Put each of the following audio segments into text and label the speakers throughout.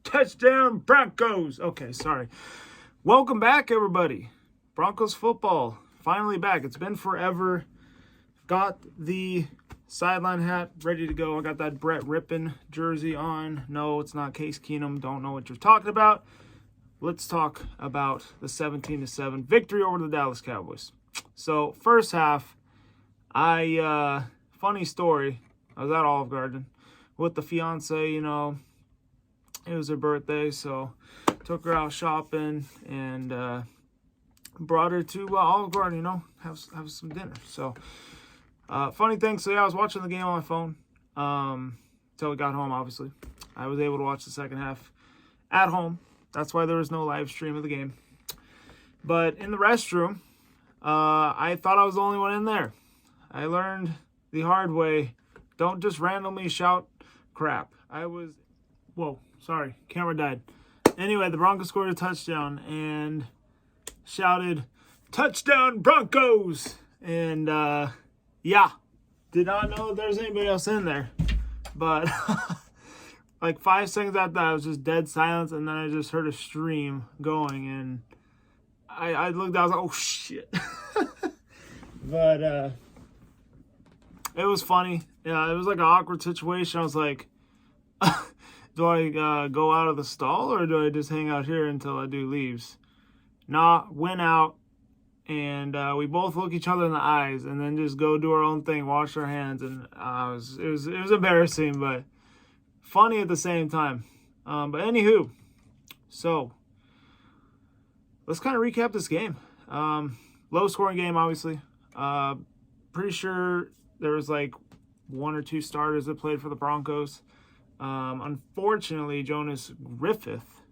Speaker 1: Touchdown, Broncos. Okay, sorry. Welcome back, everybody. Broncos football, finally back. It's been forever. Got the sideline hat ready to go. I got that Brett Rippin jersey on. No, it's not Case Keenum. Don't know what you're talking about. Let's talk about the 17-7 victory over the Dallas Cowboys. So, first half, funny story. I was at Olive Garden with the fiance, it was her birthday, so took her out shopping and brought her to Olive Garden, have some dinner. So, funny thing, I was watching the game on my phone until we got home, obviously. I was able to watch the second half at home. That's why there was no live stream of the game. But in the restroom, I thought I was the only one in there. I learned the hard way, don't just randomly shout crap. Whoa, sorry, camera died. Anyway, the Broncos scored a touchdown and shouted, "Touchdown, Broncos!" And, did not know there was anybody else in there. But like 5 seconds after that, I was just dead silence, and then I just heard a stream going, and I looked, I was like, oh, shit. But it was funny. Yeah, it was like an awkward situation. I was like, do I go out of the stall, or do I just hang out here until a dude leaves? Nah, went out, and we both look each other in the eyes, and then just go do our own thing, wash our hands, and it was embarrassing, but funny at the same time. But anywho, so let's kind of recap this game. Low scoring game, obviously. Pretty sure there was like 1 or 2 starters that played for the Broncos. Unfortunately, Jonas Griffith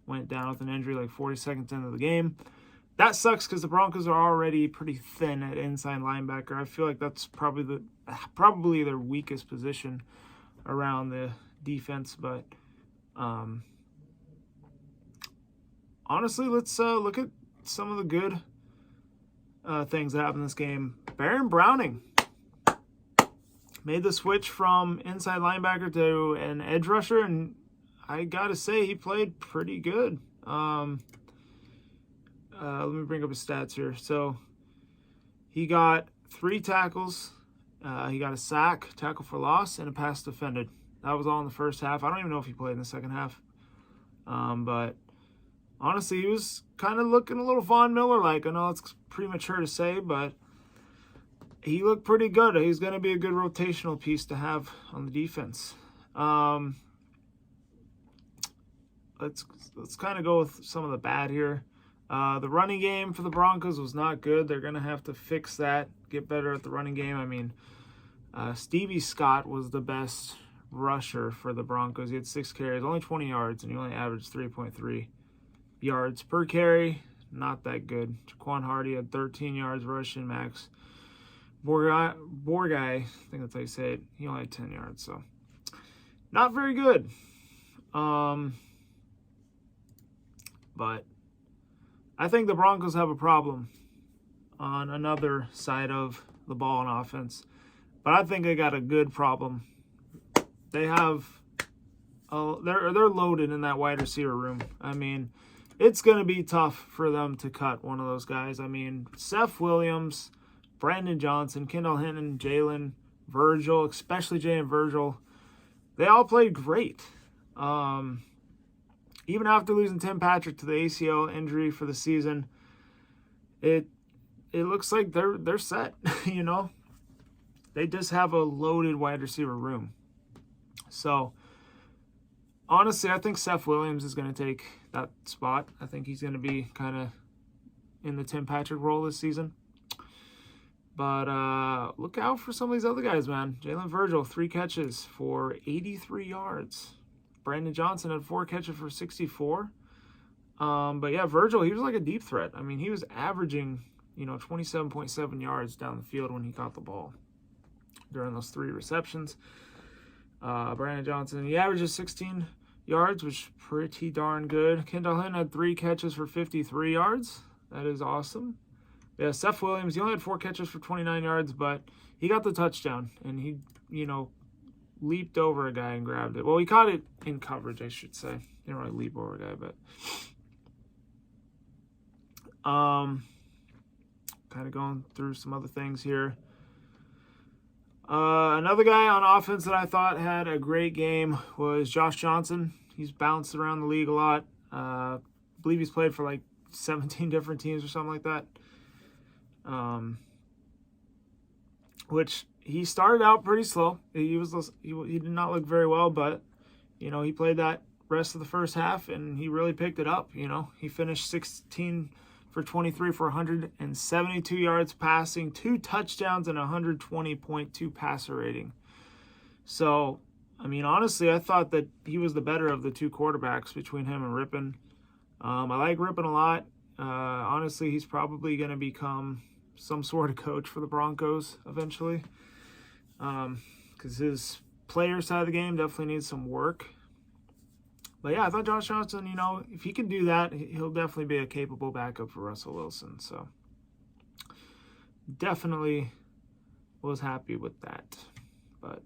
Speaker 1: went down with an injury like 40 seconds into the game. That sucks because the Broncos are already pretty thin at inside linebacker. I feel like that's probably their weakest position around the defense. But honestly, let's look at some of the good things that happened in this game. Baron Browning made the switch from inside linebacker to an edge rusher, and I gotta say he played pretty good. Let me bring up his stats here. So he got 3 tackles, he got a sack, tackle for loss, and a pass defended. That was all in the first half. I don't even know if he played in the second half. But honestly, he was kind of looking a little Von Miller-like. I know it's premature to say, but he looked pretty good. He's going to be a good rotational piece to have on the defense. Let's kind of go with some of the bad here. The running game for the Broncos was not good. They're going to have to fix that, get better at the running game. I mean, Stevie Scott was the best rusher for the Broncos. He had 6 carries, only 20 yards, and he only averaged 3.3 yards per carry. Not that good. Jaquan Hardy had 13 yards rushing. Max Borgai, I think that's how you say it, he only had 10 yards, so not very good. But I think the Broncos have a problem on another side of the ball on offense. But I think they got a good problem. They have they're loaded in that wide receiver room. I mean, it's going to be tough for them to cut one of those guys. I mean, Seth Williams, Brandon Johnson, Kendall Hinton, Jalen, Virgil, especially Jalen Virgil, they all played great. Even after losing Tim Patrick to the ACL injury for the season, it looks like they're set. They just have a loaded wide receiver room. So honestly, I think Seth Williams is going to take that spot. I think he's going to be kind of in the Tim Patrick role this season. But look out for some of these other guys, man. Jalen Virgil, 3 catches for 83 yards. Brandon Johnson had 4 catches for 64. But yeah, Virgil, he was like a deep threat. I mean, he was averaging, 27.7 yards down the field when he caught the ball during those 3 receptions. Brandon Johnson, he averages 16 yards, which is pretty darn good. Kendall Hinton had 3 catches for 53 yards. That is awesome. Yeah, Seth Williams, he only had 4 catches for 29 yards, but he got the touchdown, and he, leaped over a guy and grabbed it. Well, he caught it in coverage, I should say. Didn't really leap over a guy, but kind of going through some other things here. Another guy on offense that I thought had a great game was Josh Johnson. He's bounced around the league a lot. I believe he's played for like 17 different teams or something like that. Which he started out pretty slow. He did not look very well, but he played that rest of the first half and he really picked it up. He finished 16 for 23 for 172 yards passing, 2 touchdowns, and 120.2 passer rating. So, honestly, I thought that he was the better of the 2 quarterbacks between him and Rippon. I like Rippon a lot. Honestly, he's probably going to become some sort of coach for the Broncos eventually, because his player side of the game definitely needs some work. But yeah, I thought Josh Johnson, if he can do that, he'll definitely be a capable backup for Russell Wilson. So definitely was happy with that. But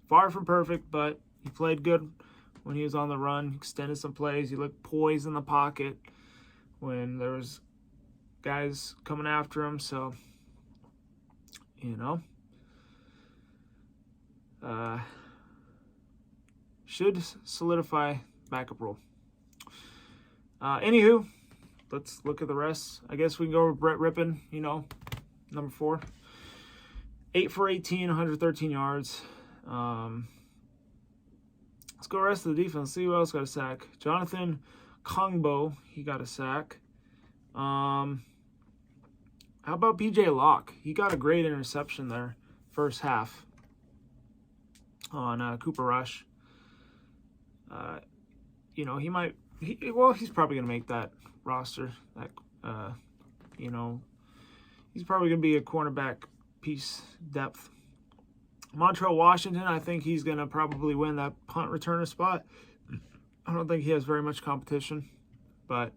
Speaker 1: far from perfect, but he played good when he was on the run, extended some plays. He looked poised in the pocket when there was guys coming after him. So, should solidify backup role. Anywho, let's look at the rest. I guess we can go with Brett Rippon, number 4. 8 for 18, 113 yards. Let's go rest of the defense. See who else got a sack. Jonathan Kongbo, he got a sack. How about PJ Locke? He got a great interception there, first half on Cooper Rush. He's probably going to make that roster. He's probably going to be a cornerback piece depth. Montrell Washington, I think he's going to probably win that punt returner spot. I don't think he has very much competition, but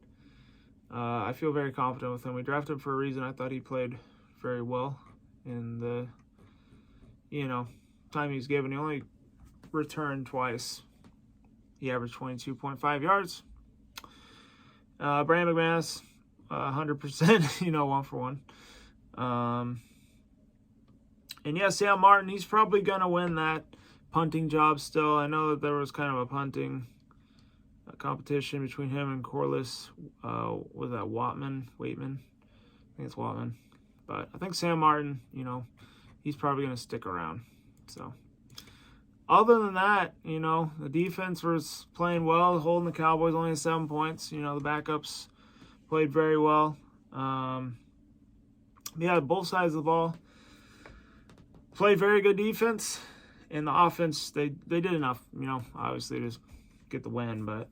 Speaker 1: I feel very confident with him. We drafted him for a reason. I thought he played very well in the, time he was given. He only returned twice. He averaged 22.5 yards. Brandon McManus, 100%, 1 for 1. And yeah, Sam Martin, he's probably going to win that punting job still. I know that there was kind of a punting competition between him and Corliss. Was that Waitman? I think it's Waitman. But I think Sam Martin, he's probably going to stick around. So, other than that, the defense was playing well, holding the Cowboys only at 7 points. The backups played very well. Both sides of the ball played very good defense. And the offense, they did enough, obviously to get the win. But,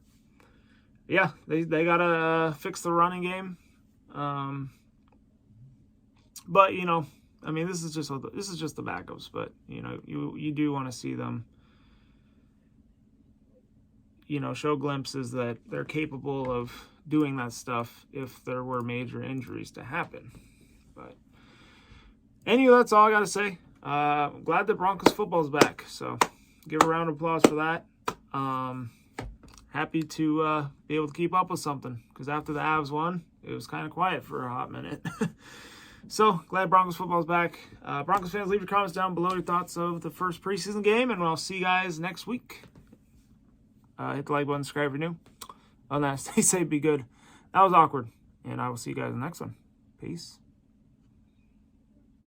Speaker 1: yeah, they got to fix the running game. But, this is just the backups, but you do want to see them, show glimpses that they're capable of doing that stuff if there were major injuries to happen. But anyway, that's all I got to say. I'm glad that Broncos football's back, so give a round of applause for that. Happy to be able to keep up with something, because after the Avs won, it was kind of quiet for a hot minute. So, glad Broncos football's back. Broncos fans, leave your comments down below, your thoughts of the first preseason game, and I'll see you guys next week. Hit the like button, subscribe if you're new. Other than that, stay safe, be good. That was awkward, and I will see you guys in the next one. Peace.